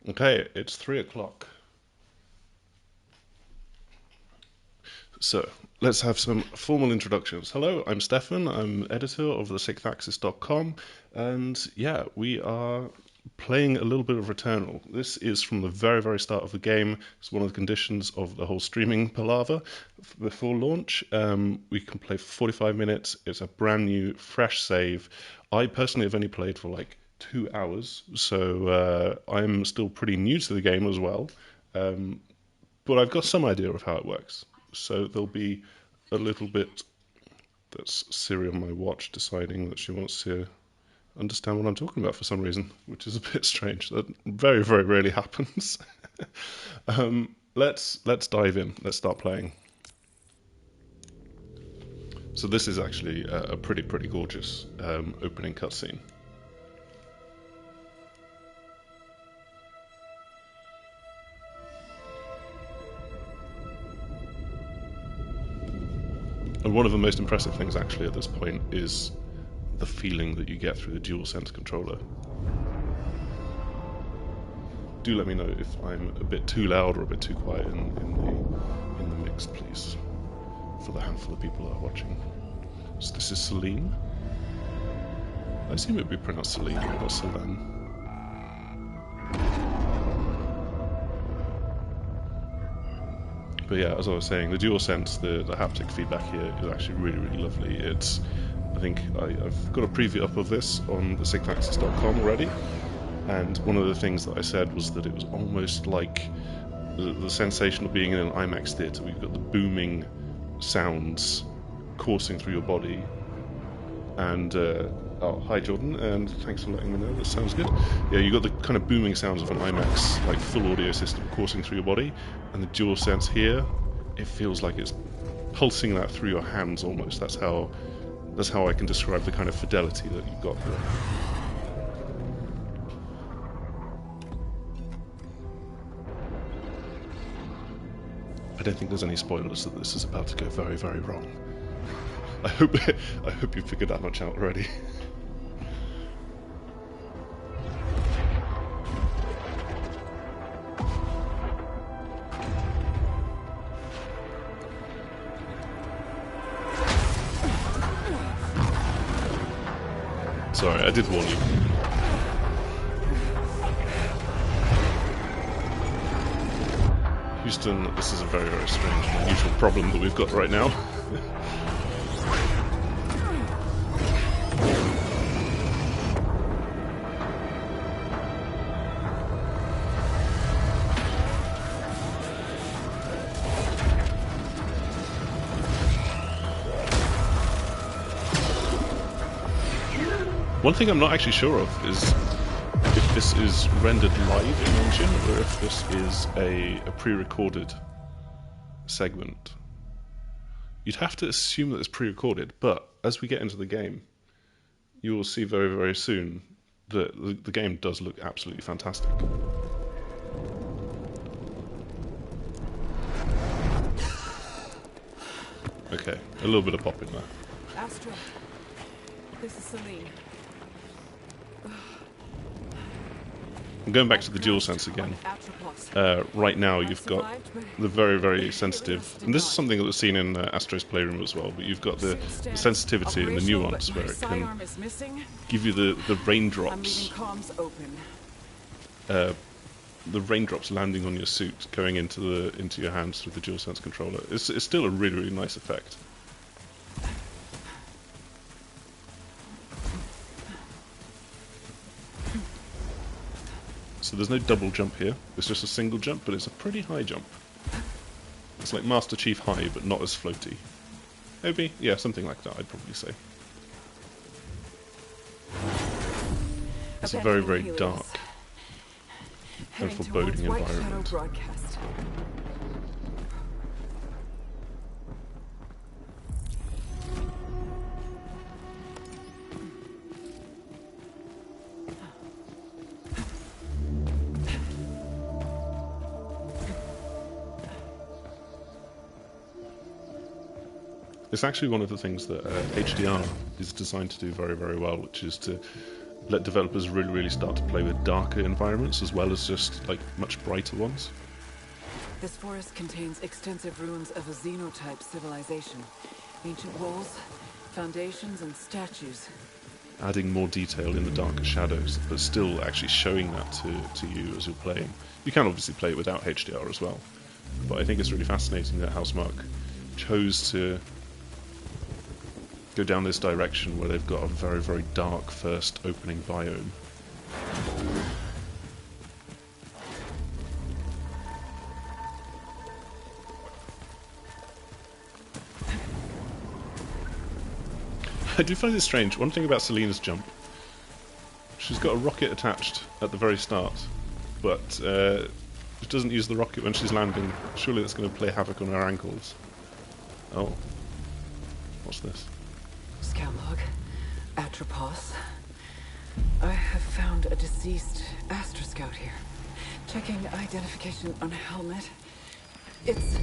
Okay, it's 3 o'clock. So let's have some formal introductions. Hello, I'm Stefan. I'm editor of the6axis.com, and yeah, we are playing a little bit of Returnal. This is from the very, very start of the game. It's one of the conditions of the whole streaming palaver before launch. We can play for 45 minutes. It's a brand new, fresh save. I personally have only played for like 2 hours, so I'm still pretty new to the game as well. Um, but I've got some idea of how it works. So there'll be a little bit. That's Siri on my watch deciding that she wants to understand what I'm talking about for some reason, which is a bit strange. That very, very rarely happens. Let's dive in. Let's start playing. So this is actually a pretty gorgeous opening cutscene. And one of the most impressive things actually at this point is the feeling that you get through the DualSense controller. Do let me know if I'm a bit too loud or a bit too quiet in the mix, please, for the handful of people that are watching. So this is Celine. I assume it would be pronounced Celine, not Celine. But yeah, as I was saying, the DualSense, the haptic feedback here is actually really lovely. I think I've got a preview up of this on the 6axis.com already, and one of the things that I said was that it was almost like the sensation of being in an IMAX theatre. We've got the booming sounds coursing through your body, and oh, hi Jordan, and thanks for letting me know. That sounds good. Yeah, you got the kind of booming sounds of an IMAX, like full audio system coursing through your body, and the DualSense here, it feels like it's pulsing that through your hands almost. That's how I can describe the kind of fidelity that you've got here. I don't think there's any spoilers that this is about to go very, very wrong. I hope you figured that much out already. Sorry, I did warn you. Houston, this is a very, very strange and unusual problem that we've got right now. One thing I'm not actually sure of is if this is rendered live in engine or if this is a pre-recorded segment. You'd have to assume that it's pre-recorded, but as we get into the game, you will see very, very soon that the game does look absolutely fantastic. Okay, a little bit of pop in there. Astra, this is Celine. I'm going back to the DualSense again. Right now you've got the very, very sensitive, and this is something that was seen in Astro's Playroom as well, but you've got the sensitivity and the nuance where it can give you the raindrops. The raindrops landing on your suit going into your hands through the DualSense controller. It's still a really, really nice effect. So there's no double jump here, it's just a single jump, but it's a pretty high jump. It's like Master Chief high, but not as floaty. Maybe, yeah, something like that, I'd probably say. It's a very, very dark and foreboding environment. It's actually one of the things that HDR is designed to do very, very well, which is to let developers really start to play with darker environments as well as just like much brighter ones. This forest contains extensive ruins of a xenotype civilization. Ancient walls, foundations, and statues. Adding more detail in the darker shadows, but still actually showing that to you as you're playing. You can obviously play it without HDR as well, but I think it's really fascinating that Housemarque chose to go down this direction where they've got a very dark first opening biome. I do find it strange. One thing about Selena's jump, she's got a rocket attached at the very start, but she doesn't use the rocket when she's landing. Surely that's going to play havoc on her ankles. Oh. What's this? Scout log. Atropos. I have found a deceased Astra Scout here. Checking identification on helmet. It's...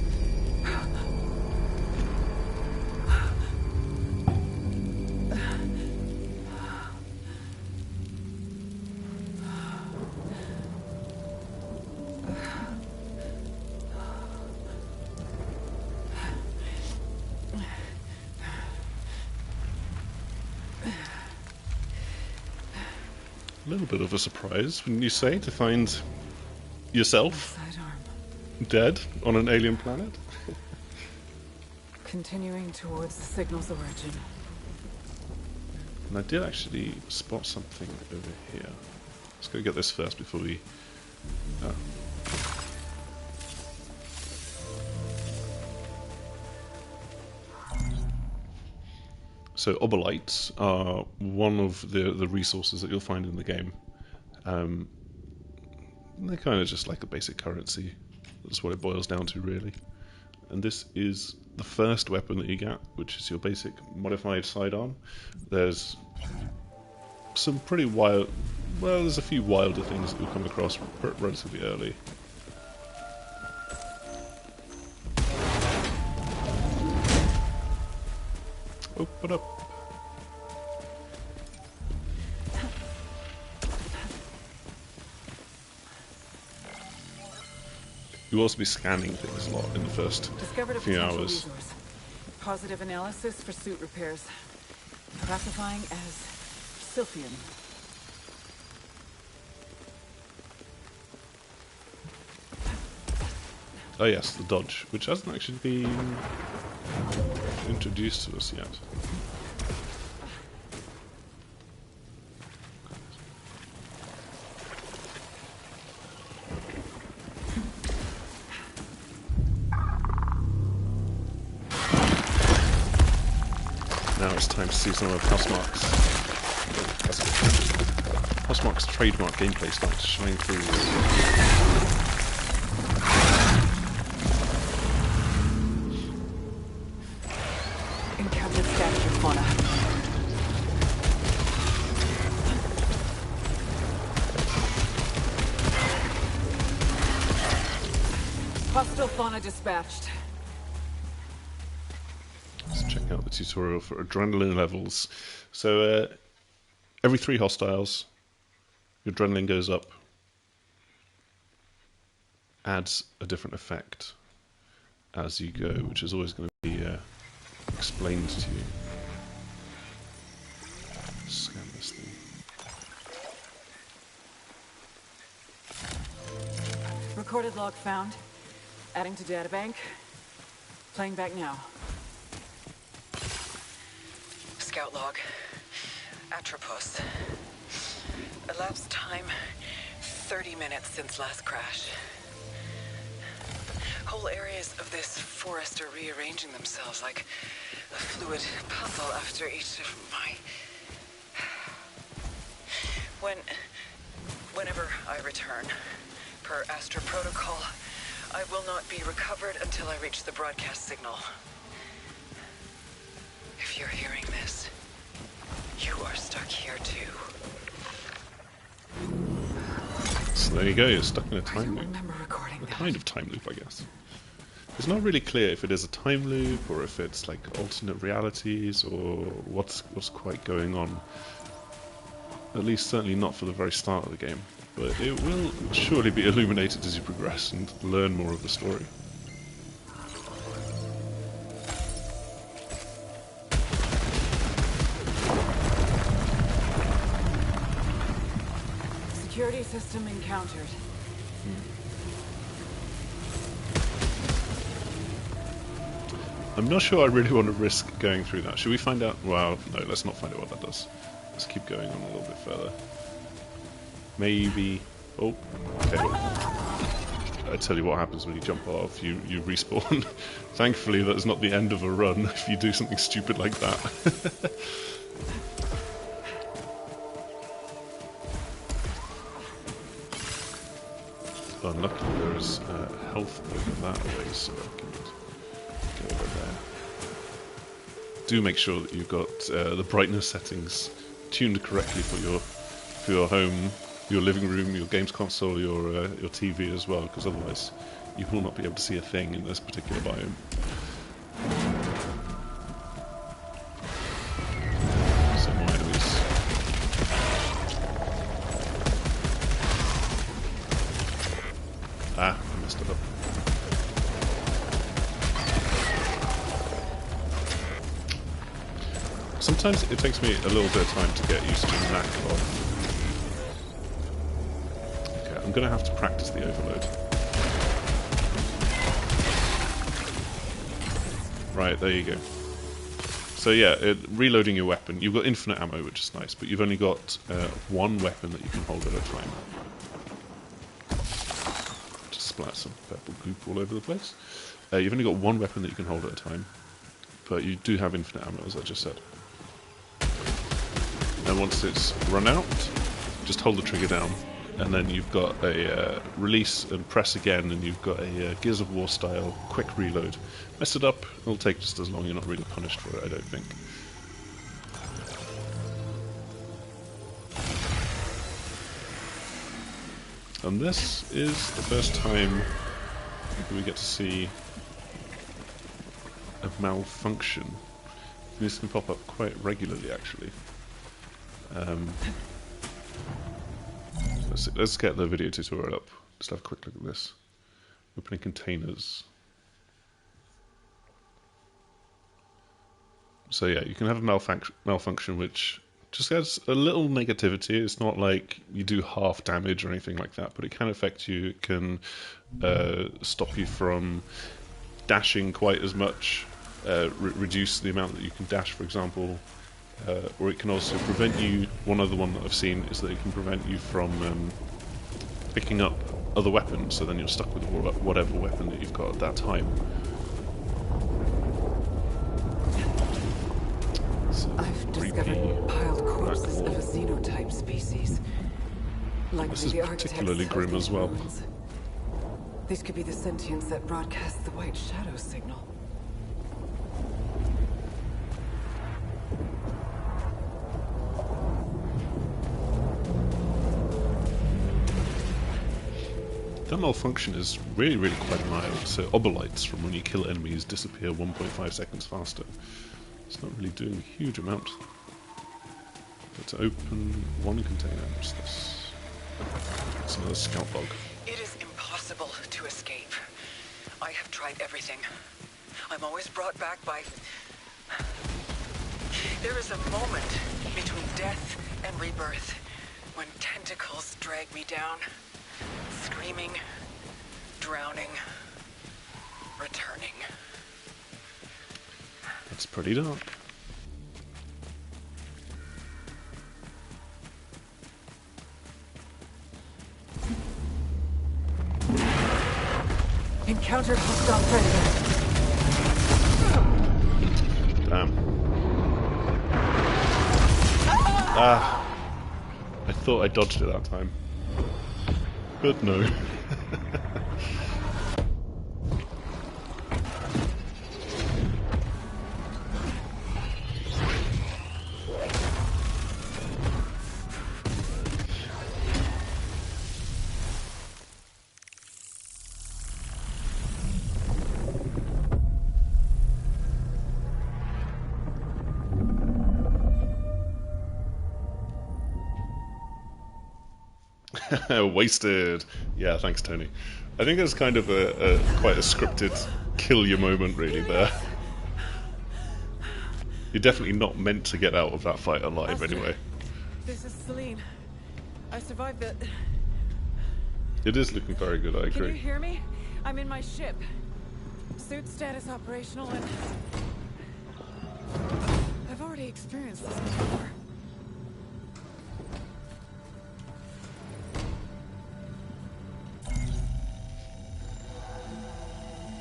A little bit of a surprise, wouldn't you say, to find yourself sidearm. dead on an alien planet? Continuing towards the signal's origin. And I did actually spot something over here. Let's go get this first before we... So obolites are one of the resources that you'll find in the game. They're kind of just like a basic currency. That's what it boils down to, really. And this is the first weapon that you get, which is your basic modified sidearm. There's some pretty wild... Well, there's a few wilder things that you'll come across relatively early. Open up. You'll also be scanning things a lot in the first Discovered a few potential hours. resource. Positive analysis for suit repairs. Classifying as Sylphian. Oh yes, the dodge, which hasn't actually been introduced to us yet. Now it's time to see some of Housemarque's trademark gameplay start to shine through. Encountered scavenger fauna. Hostile fauna dispatched. Let's check out the tutorial for adrenaline levels. So every 3 hostiles, your adrenaline goes up. Adds a different effect as you go, which is always going to be explained to you. Scan this thing. Recorded log found. Adding to databank. Playing back now. Scout log. Atropos. Elapsed time 30 minutes since last crash. Whole areas of this forest are rearranging themselves like a fluid puzzle after each of my... Whenever I return, per Astra protocol, I will not be recovered until I reach the broadcast signal. If you're hearing this, you are stuck here too. So there you go, you're stuck in a I time don't loop. remember recording A that. kind of time loop, I guess. It's not really clear if it is a time loop or if it's like alternate realities or what's quite going on. At least certainly not for the very start of the game. But it will surely be illuminated as you progress and learn more of the story. Security system encountered. I'm not sure I really want to risk going through that. Should we find out? Well, no, let's not find out what that does. Let's keep going on a little bit further. Maybe... Oh, okay. Well, I tell you what happens when you jump off. You respawn. Thankfully, that's not the end of a run if you do something stupid like that. Unluckily, there's health over that way, so I can go over there. Do make sure that you've got the brightness settings tuned correctly for your home, your living room, your games console, your TV as well, because otherwise you will not be able to see a thing in this particular biome. Some more enemies. Ah, I messed it up. Sometimes it takes me a little bit of time to get used to the knack of... Okay, I'm going to have to practice the overload. Right, there you go. So yeah, reloading your weapon. You've got infinite ammo, which is nice, but you've only got one weapon that you can hold at a time. Just splat some purple goop all over the place. You've only got one weapon that you can hold at a time, but you do have infinite ammo, as I just said. And once it's run out, just hold the trigger down, and then you've got a release and press again, and you've got a Gears of War style quick reload. Mess it up, it'll take just as long, you're not really punished for it, I don't think. And this is the first time we get to see a malfunction. This can pop up quite regularly, actually. Let's get the video tutorial up. Just have a quick look at this. Opening containers. So yeah, you can have a malfunction which just adds a little negativity. It's not like you do half damage or anything like that, but it can affect you. It can stop you from dashing quite as much, reduce the amount that you can dash, for example. Or it can also prevent you, one other one that I've seen is that it can prevent you from picking up other weapons, so then you're stuck with whatever weapon that you've got at that time. So I've discovered piled corpses of a xenotype species. Likely this is the architects particularly of grim these as well. ruins. These could be the sentients that broadcast the white shadow signal. That malfunction is really, really quite mild. So obolites from when you kill enemies disappear 1.5 seconds faster. It's not really doing a huge amount. Let's open one container. What's this? It's another scout bug. It is impossible to escape. I have tried everything. I'm always brought back by... There is a moment between death and rebirth when tentacles drag me down. Screaming, drowning, returning. That's pretty dark. Encountered hostile predator. Damn. Ah! I thought I dodged it that time. But no. Wasted. Yeah, thanks, Tony. I think there's kind of a quite a scripted kill your moment really there. You're definitely not meant to get out of that fight alive anyway. This is Celine. I survived the... It is looking very good, I agree. Can you hear me? I'm in my ship. Suit status operational and... I've already experienced this before.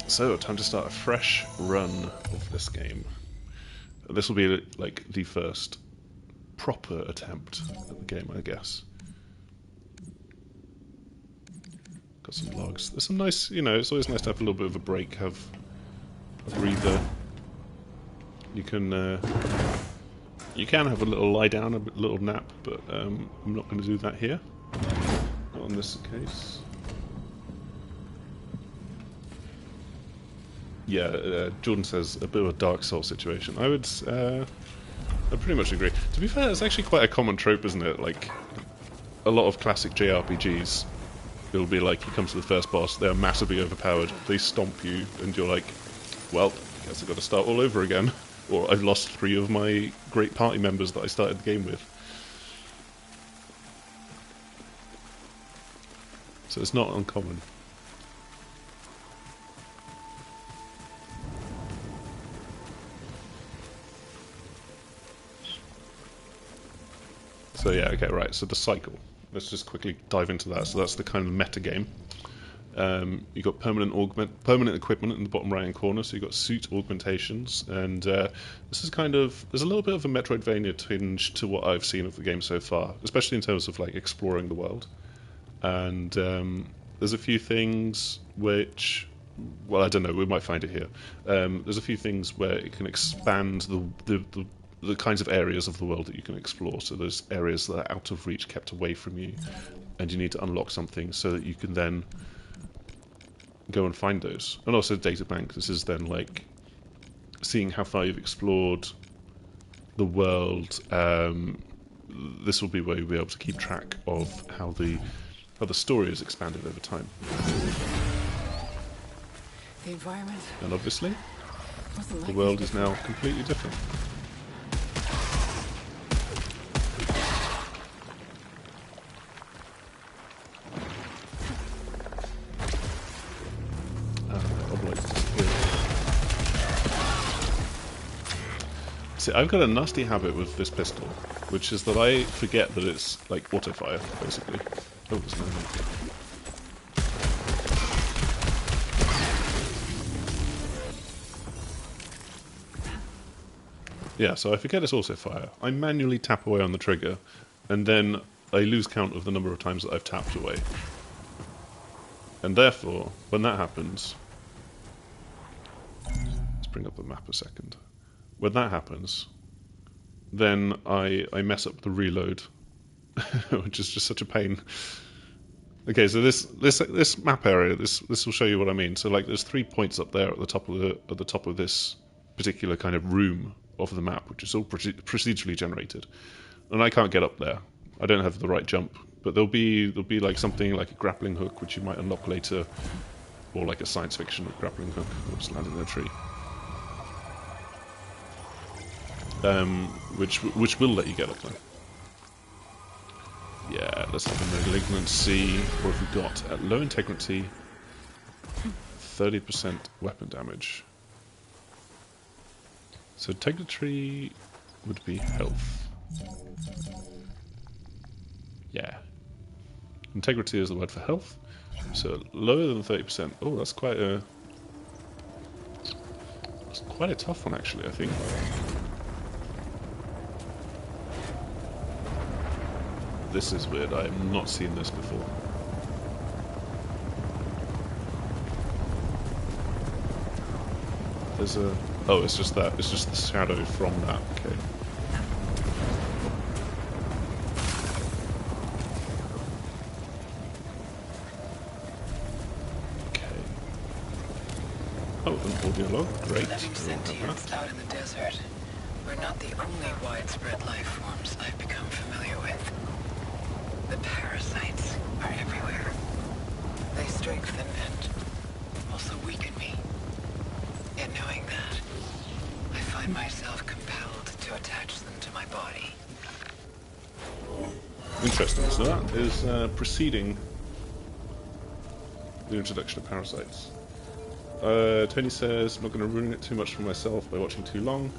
So, time to start a fresh run of this game. This will be like the first proper attempt at the game, I guess. Got some logs. There's some nice, you know, it's always nice to have a little bit of a break, have a breather. You can have a little lie down, a little nap, but I'm not going to do that here. Not on this case. Yeah, Jordan says a bit of a Dark Souls situation. I pretty much agree. To be fair, it's actually quite a common trope, isn't it? Like, a lot of classic JRPGs, it'll be like, you come to the first boss, they're massively overpowered, they stomp you, and you're like, well, I guess I've got to start all over again. Or I've lost 3 of my great party members that I started the game with. So it's not uncommon. So yeah, okay, right, so the cycle. Let's just quickly dive into that. So that's the kind of meta game. You've got permanent equipment in the bottom right hand corner, so you've got suit augmentations, and this is kind of, there's a little bit of a metroidvania tinge to what I've seen of the game so far, especially in terms of like exploring the world. And there's a few things which, well, I don't know, we might find it here. There's a few things where it can expand the kinds of areas of the world that you can explore. So there's areas that are out of reach, kept away from you, and you need to unlock something so that you can then go and find those. And also data bank. This is then like seeing how far you've explored the world. This will be where you'll be able to keep track of how the story is expanded over time. The environment. And obviously, Wasn't the like world this is now completely different. See, I've got a nasty habit with this pistol, which is that I forget that it's like auto fire, basically. Oh, there's no need. Yeah, so I forget it's auto fire. I manually tap away on the trigger, and then I lose count of the number of times that I've tapped away. And therefore, when that happens, let's bring up the map a second. When that happens, then I mess up the reload, which is just such a pain. Okay, so this map area, this will show you what I mean. So like, there's 3 points up there at the top of this particular kind of room of the map, which is all procedurally generated, and I can't get up there. I don't have the right jump, but there'll be like something like a grappling hook, which you might unlock later, or like a science fiction grappling hook. Oops, landed in a tree. Which will let you get up there. Yeah, let's have a malignancy. What have we got? At low integrity, 30% weapon damage. So integrity would be health. Yeah. Integrity is the word for health. So lower than 30%. Oh, that's quite a tough one actually, I think. This is weird. I have not seen this before. There's a... Oh, it's just that. It's just the shadow from that. Okay. Okay. Oh, an audio log. Great. Living sentience out in the desert. We're not the only widespread life forms I've become familiar with. The parasites Interesting. So that is preceding the introduction of parasites. Tony says, I'm not going to ruin it too much for myself by watching too long,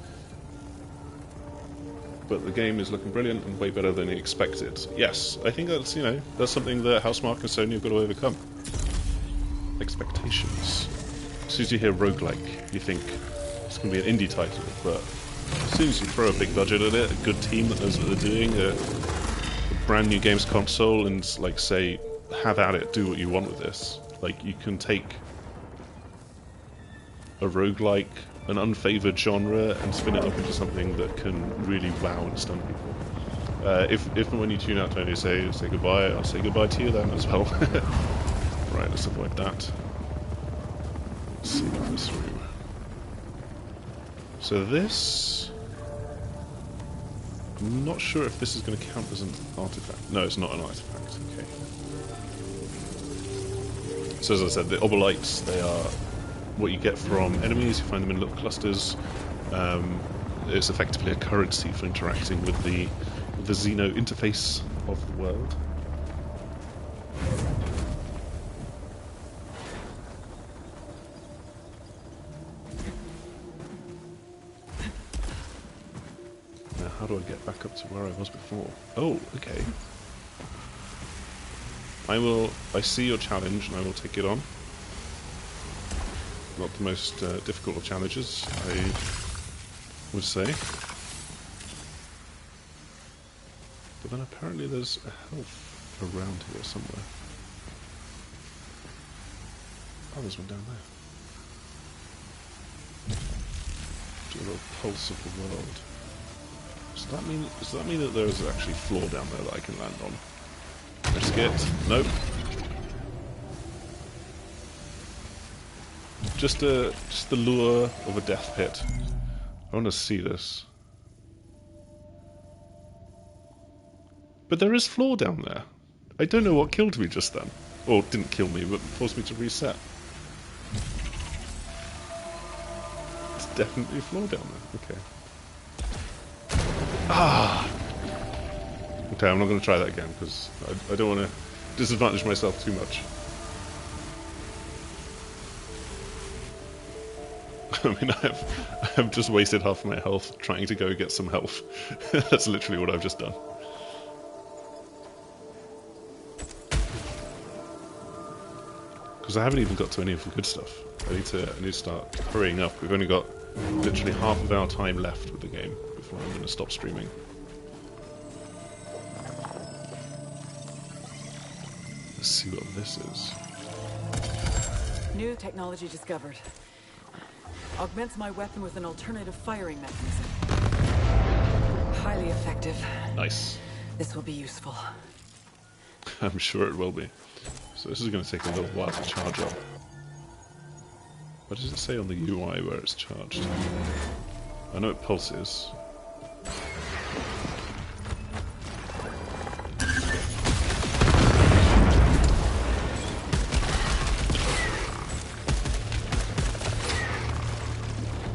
but the game is looking brilliant and way better than he expected. Yes, I think that's, you know, that's something that Housemarque and Sony have got to overcome. Expectations. As soon as you hear roguelike, you think it's going to be an indie title, but as soon as you throw a big budget at it, a good team that knows what they're doing, a brand new games console, and, like, say, have at it, do what you want with this. Like, you can take a roguelike, an unfavoured genre, and spin it up into something that can really wow and stun people. If and when you tune out Tony, say goodbye, I'll say goodbye to you then as well. Right, let's avoid that. Let's see this through. So this... I'm not sure if this is going to count as an artifact. No, it's not an artifact, okay. So as I said, the obolites, they are what you get from enemies. You find them in little clusters. It's effectively a currency for interacting with the Xeno interface of the world. Now, how do I get back up to where I was before? Oh, okay. I see your challenge and I will take it on. Not the most difficult of challenges, I would say. But then apparently there's a health around here somewhere. Oh, there's one down there. Do a little pulse of the world. Does that mean that there's actually floor down there that I can land on? Risk it. Nope. Just the lure of a death pit. I want to see this. But there is floor down there. I don't know what killed me just then. Or didn't kill me, but forced me to reset. It's definitely a floor down there. Okay. Ah! Okay, I'm not going to try that again, because I don't want to disadvantage myself too much. I mean, I've just wasted half of my health trying to go get some health. That's literally what I've just done. Because I haven't even got to any of the good stuff. I need to start hurrying up. We've only got literally half of our time left with the game before I'm going to stop streaming. Let's see what this is. New technology discovered. Augments my weapon with an alternative firing mechanism. Highly effective. Nice. This will be useful. I'm sure it will be. So this is going to take a little while to charge up. What does it say on the UI where it's charged? I know it pulses.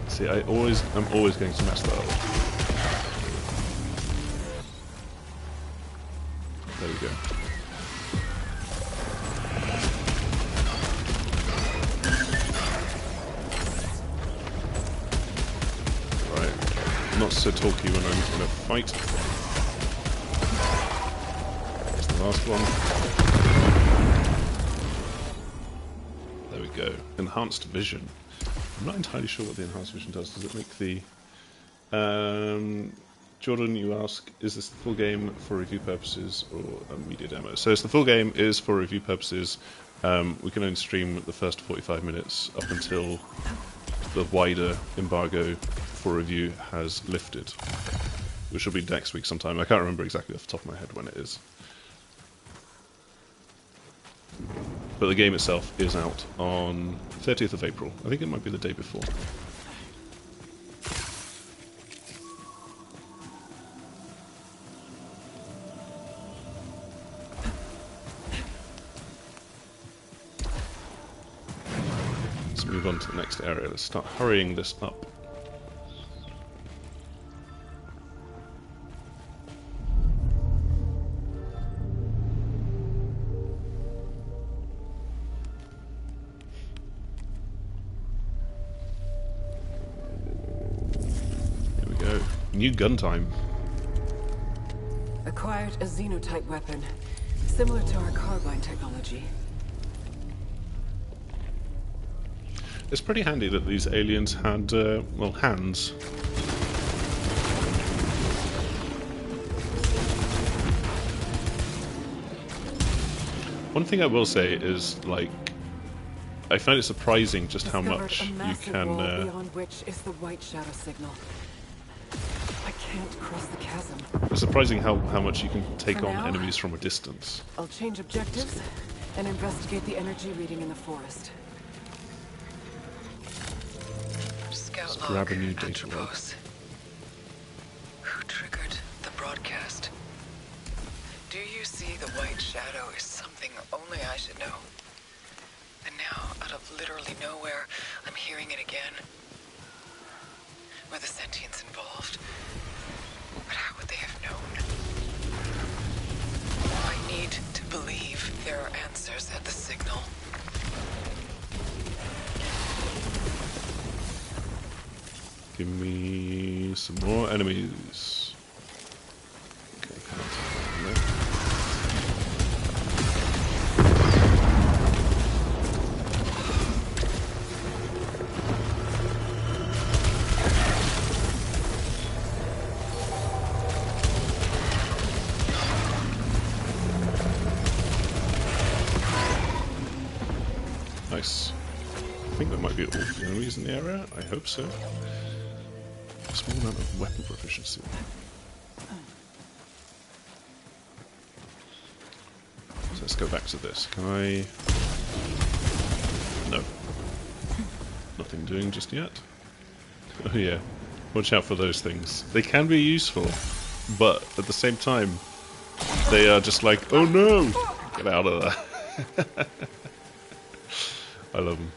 See, I'm always going to mess that up. There we go. Right, not so talky when I'm in a fight. That's the last one. There we go. Enhanced vision. I'm not entirely sure what the enhanced vision does. Does it make the... Jordan, you ask, is this the full game for review purposes or a media demo? So it's the full game is for review purposes. We can only stream the first 45 minutes up until the wider embargo for review has lifted, which will be next week sometime. I can't remember exactly off the top of my head when it is. But the game itself is out on 30th of April. I think it might be the day before. Let's move on to the next area. Let's start hurrying this up. new gun time. Acquired a xenotype weapon, similar to our carbine technology. It's pretty handy that these aliens had, well, hands. One thing I will say is, like, I find it surprising just how much you can. Beyond which is the white shadow signal. I can't cross the chasm. It's surprising how much you can take For on now, enemies from a distance. I'll change objectives and investigate the energy reading in the forest. Scout Let's grab a log, new data log. Atropos. Who triggered the broadcast? Do you see the white shadow is something only I should know? And now, out of literally nowhere, I'm hearing it again. Were the sentients involved? But how would they have known? I need to believe there are answers at the signal. Give me some more enemies. Okay, can't take that. Nice. I think that might be all the enemies in the area. I hope so. A small amount of weapon proficiency. So let's go back to this. Can I... No. Nothing doing just yet. Oh yeah. Watch out for those things. They can be useful, but at the same time, they are just like, oh no! Get out of there. I love them.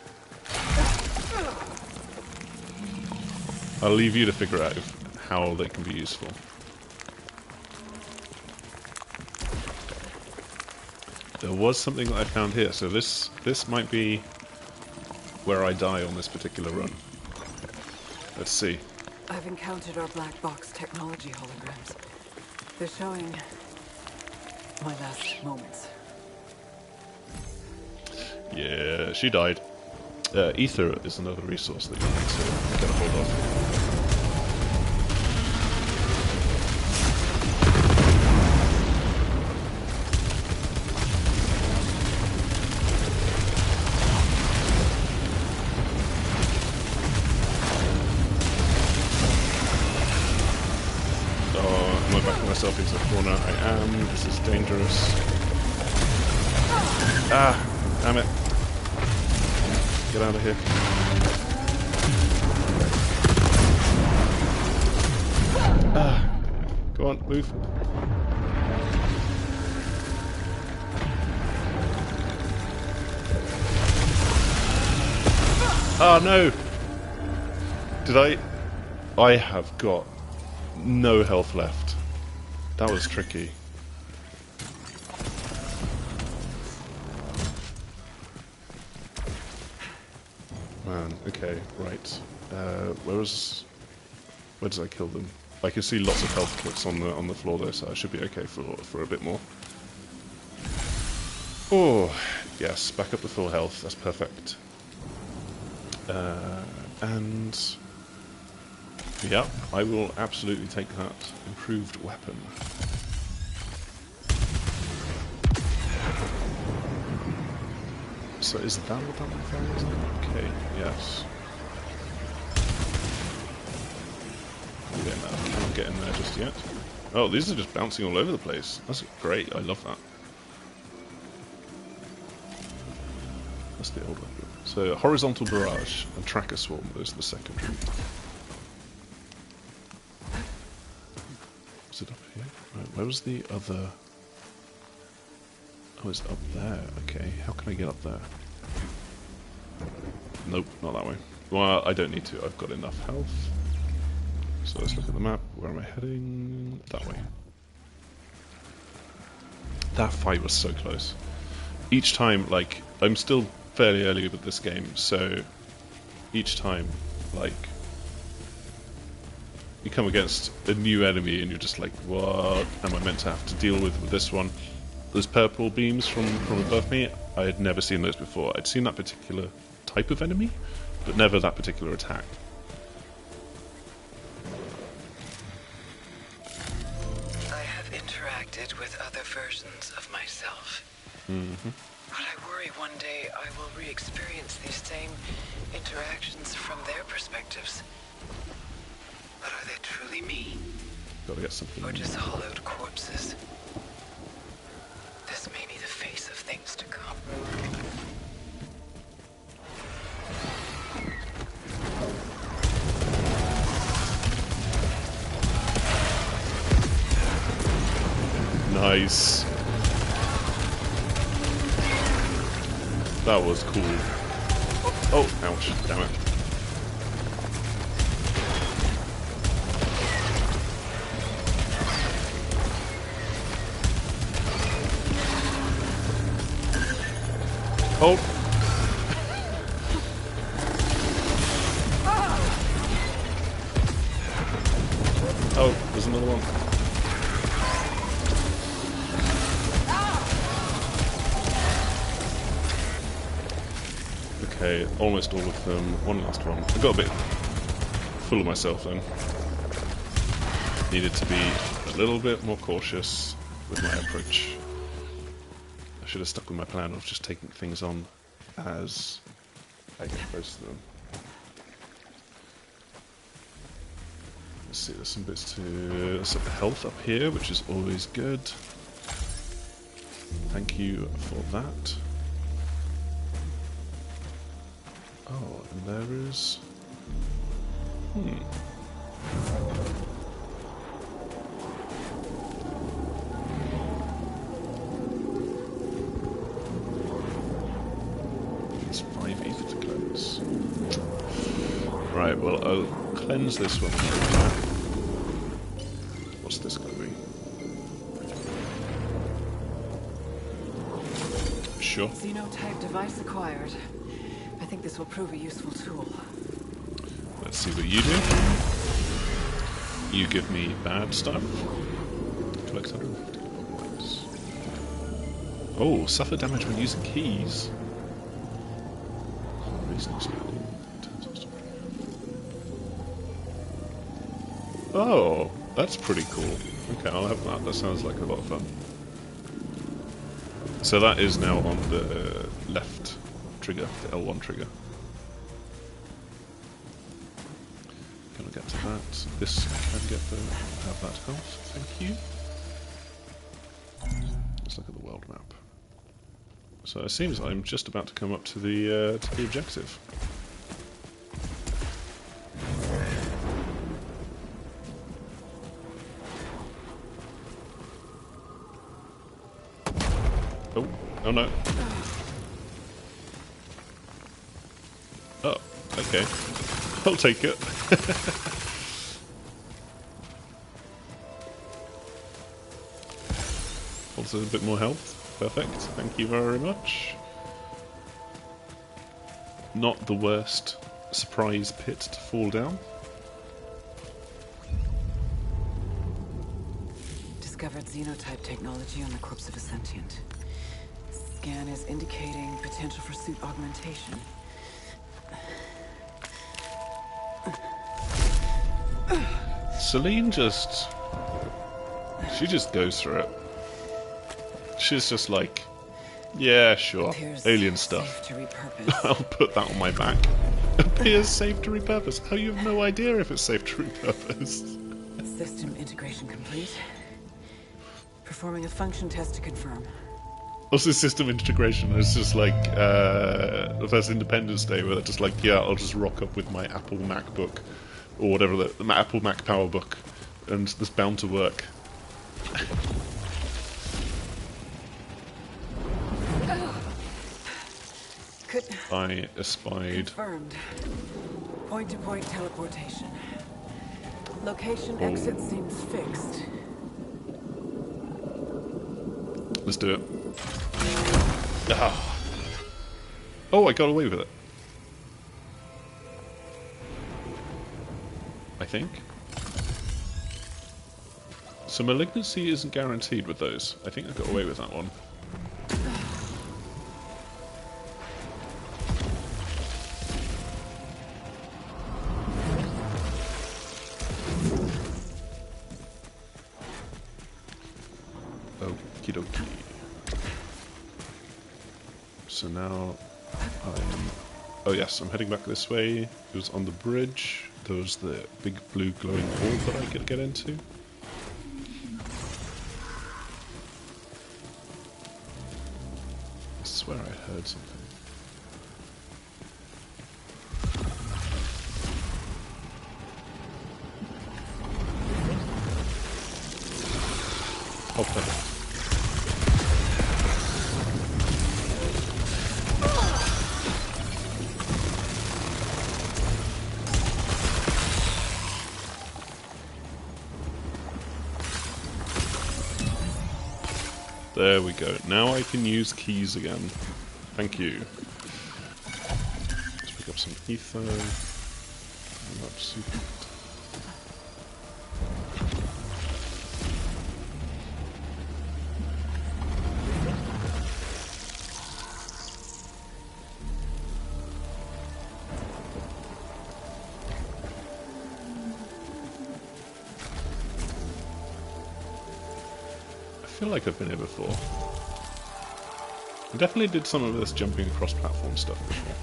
I'll leave you to figure out how they can be useful. There was something that I found here, so this might be where I die on this particular run. Let's see. I've encountered our black box technology holograms. They're showing my last moments. Yeah, she died. Ether is another resource that you need to get a hold of. Oh, am I backing myself into a corner? I am. This is dangerous. Ah, damn it. Get out of here. Ah, go on, move. Oh no! Did I have got no health left. That was tricky. Man, okay, right. Where did I kill them? I can see lots of health kits on the floor there, so I should be okay for a bit more. Oh, yes, back up to full health. That's perfect. And yeah, I will absolutely take that improved weapon. So is that what that one is? Okay, yes. I can't get in there just yet. Oh, these are just bouncing all over the place. That's great, I love that. That's the old weapon. So, horizontal barrage and tracker swarm, those are the secondary. Is it up here? Right, where was the other... Oh, it's up there. Okay, how can I get up there? Nope, not that way. Well, I don't need to. I've got enough health. So let's look at the map. Where am I heading? That way. That fight was so close. Each time, like, I'm still fairly early with this game, so each time, like, you come against a new enemy and you're just like, what am I meant to have to deal with this one? Those purple beams from above me, I had never seen those before. I'd seen that particular type of enemy, but never that particular attack. I have interacted with other versions of myself. Mm-hmm. But I worry one day I will re-experience these same interactions from their perspectives. But are they truly me? Gotta get something. Or just hollowed corpses? This may be the face of things to come. Nice. That was cool. Oh, ouch, damn it. Oh! Oh, there's another one. Okay, almost all of them. One last one. I got a bit full of myself then. Needed to be a little bit more cautious with my approach. I should have stuck with my plan of just taking things on as I get close to them. Let's see, there's some bits to set the health up here, which is always good. Thank you for that. Oh, and there is... It's 5 ether to cleanse. Right, well, I'll cleanse this one. What's this going to be? Sure. Xenotype device acquired. I think this will prove a useful tool. Let's see what you do. You give me bad stuff. Collect 150 points. Oh, suffer damage when using keys. Oh, that's pretty cool. Okay, I'll have that. That sounds like a lot of fun. So that is now on the left trigger, the L1 trigger. Can I get to that? This can get the have that health. Thank you. Let's look at the world map. So it seems I'm just about to come up to the objective. Oh, oh no. Oh, okay. I'll take it. Also a bit more health. Perfect. Thank you very much. Not the worst surprise pit to fall down. Discovered xenotype technology on the corpse of a sentient. Scan is indicating potential for suit augmentation. Celine she just goes through it. She's just like, yeah, sure, alien stuff. Safe to repurpose. I'll put that on my back. Appears safe to repurpose. How you have no idea if it's safe to repurpose? System integration complete. Performing a function test to confirm. Also, system integration is just like the first Independence Day, where they're just like, yeah, I'll just rock up with my Apple MacBook or whatever, the Apple Mac PowerBook, and this bound to work. I espied. Confirmed. Point-to-point teleportation. Location exit seems fixed. Let's do it. Ah. Oh, I got away with it. I think. So malignancy isn't guaranteed with those. I think I got away with that one. Okie dokie. So now I'm... Oh yes, I'm heading back this way. It was on the bridge. There was the big blue glowing orb that I could get into. I swear I heard something. Oh, perfect. There we go. Now I can use keys again. Thank you. Let's pick up some ether. Not super. I feel like I've been here before. I definitely did some of this jumping across platform stuff before.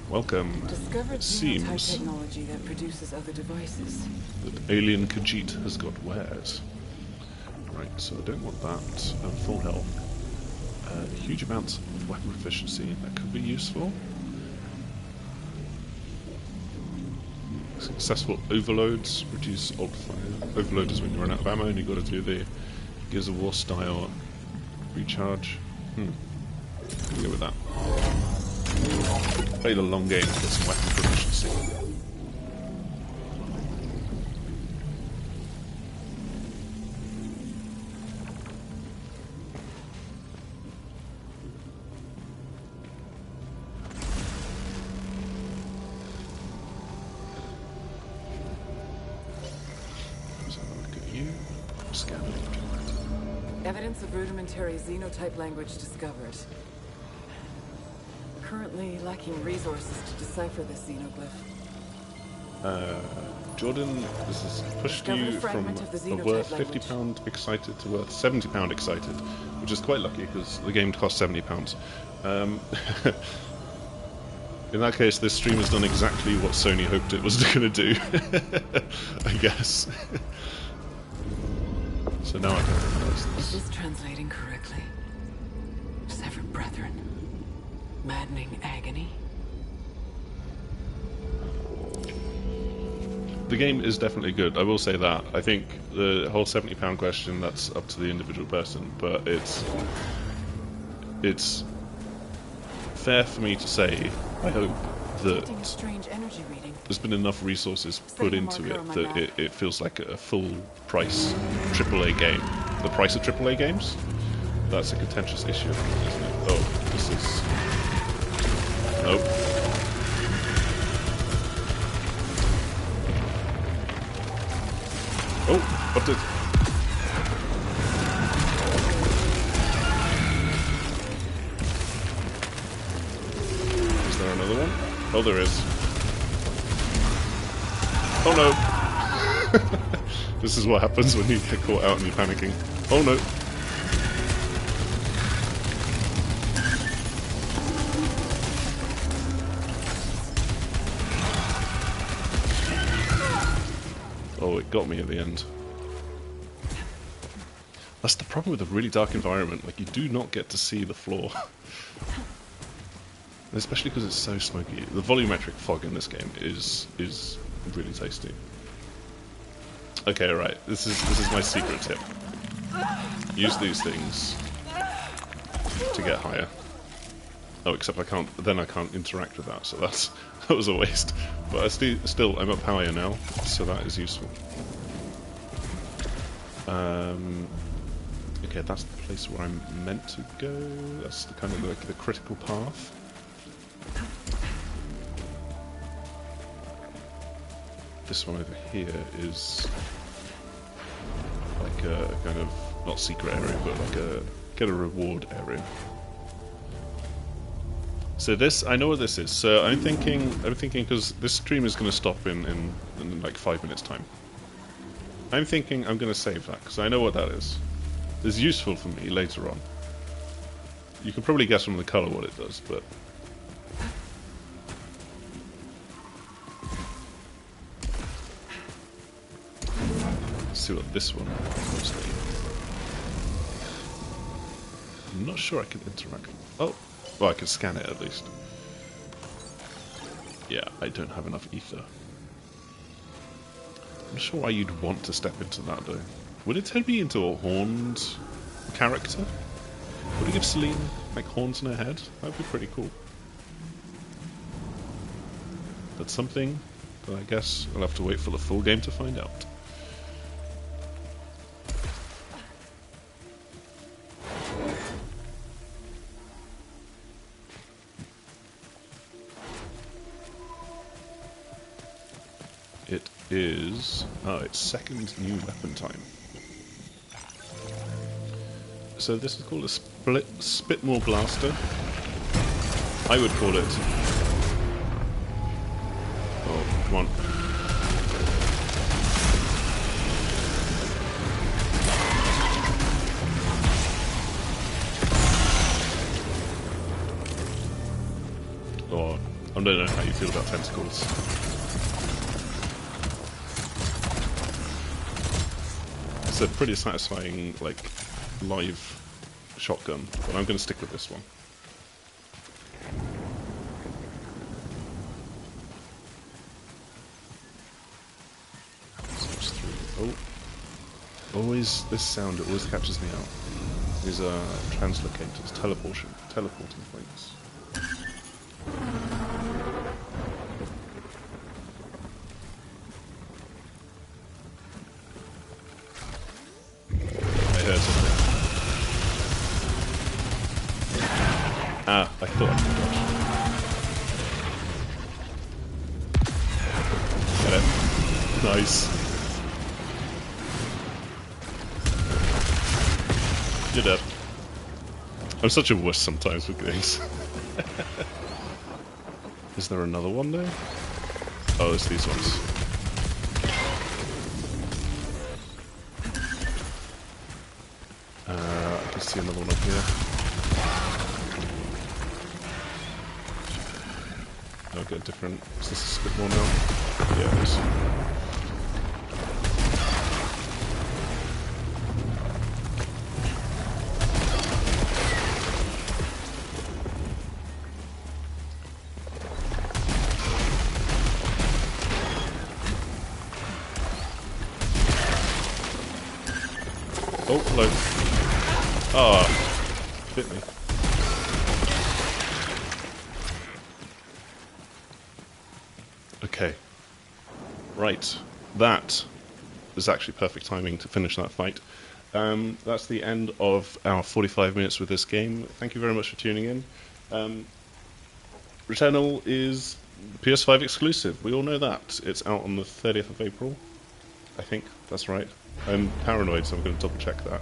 Welcome. It seems technology that produces other devices. that Alien Khajiit has got wares. Right, so I don't want that. Full health. Huge amounts of weapon efficiency, that could be useful. Successful overloads, reduce alt fire. Overload is when you run out of ammo and you've got to do the Gears of War style recharge. Go with that. Play the long game to get some weapon proficiency. Evidence of rudimentary xenotype language discovered. Currently lacking resources to decipher this xenoglyph. Jordan, this has pushed you from a worth £50 excited to worth £70 excited, which is quite lucky because the game costs £70. In that case, this stream has done exactly what Sony hoped it was going to do, I guess. So now I can recognize this. Is this translating correctly? Severed brethren. Maddening agony. The game is definitely good, I will say that. I think the whole £70 question, that's up to the individual person, but it's fair for me to say, I hope, that there's been enough resources put into it that it feels like a full price AAA game. The price of AAA games? That's a contentious issue, isn't it? Oh, this is... Nope. Oh, what did... Is there another one? Oh, there is. Oh no! This is what happens when you get caught out and you're panicking. Oh no! Oh, it got me at the end. That's the problem with a really dark environment, like you do not get to see the floor. Especially because it's so smoky. The volumetric fog in this game is really tasty. Okay, right. This is my secret tip. Use these things to get higher. Oh, except I can't. Then I can't interact with that. So that was a waste. But still, I'm up higher now, so that is useful. Okay, that's the place where I'm meant to go. That's the kind of like the critical path. This one over here is like a kind of not secret area, but like a get a reward area. So this, I know what this is. So I'm thinking because this stream is going to stop in like 5 minutes time. I'm thinking I'm going to save that because I know what that is. It's useful for me later on. You can probably guess from the color what it does, but let's see what this one mostly. I'm not sure I can interact. Oh, well, I can scan it at least. Yeah, I don't have enough ether. I'm not sure why you'd want to step into that though. Would it turn me into a horned character? Would it give Celine like horns in her head? That'd be pretty cool. That's something that I guess I'll have to wait for the full game to find out. It is... oh, it's second new weapon time. So this is called a Spitmore Blaster. I would call it... oh, come on. Oh, I don't know how you feel about tentacles. It's a pretty satisfying, like, live shotgun, but I'm going to stick with this one. Oh, always this sound always catches me out. These are translocators, teleporting things. I heard something. Ah, I thought I could dodge. Get it. Nice. You're dead. I'm such a wuss sometimes with things. Is there another one there? Oh, it's these ones. I can see another one up here. I'll get a different... is this a Spitmore now? Yeah, it is. Oh, hello. Ah, bit me. Okay. Right. That was actually perfect timing to finish that fight. That's the end of our 45 minutes with this game. Thank you very much for tuning in. Returnal is PS5 exclusive. We all know that. It's out on the 30th of April. I think that's right. I'm paranoid, so I'm going to double check that.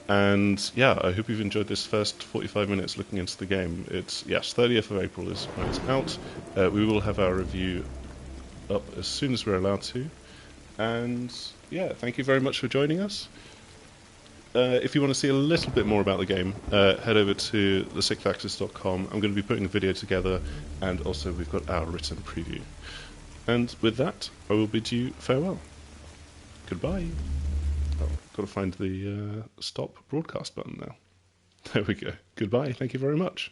And yeah, I hope you've enjoyed this first 45 minutes looking into the game. It's, yes, 30th of April is when it's out. We will have our review up as soon as we're allowed to. And yeah, thank you very much for joining us. If you want to see a little bit more about the game, head over to thesickfaxis.com. I'm going to be putting a video together, and also we've got our written preview. And with that, I will bid you farewell. Goodbye. Oh, got to find the stop broadcast button now. There we go. Goodbye. Thank you very much.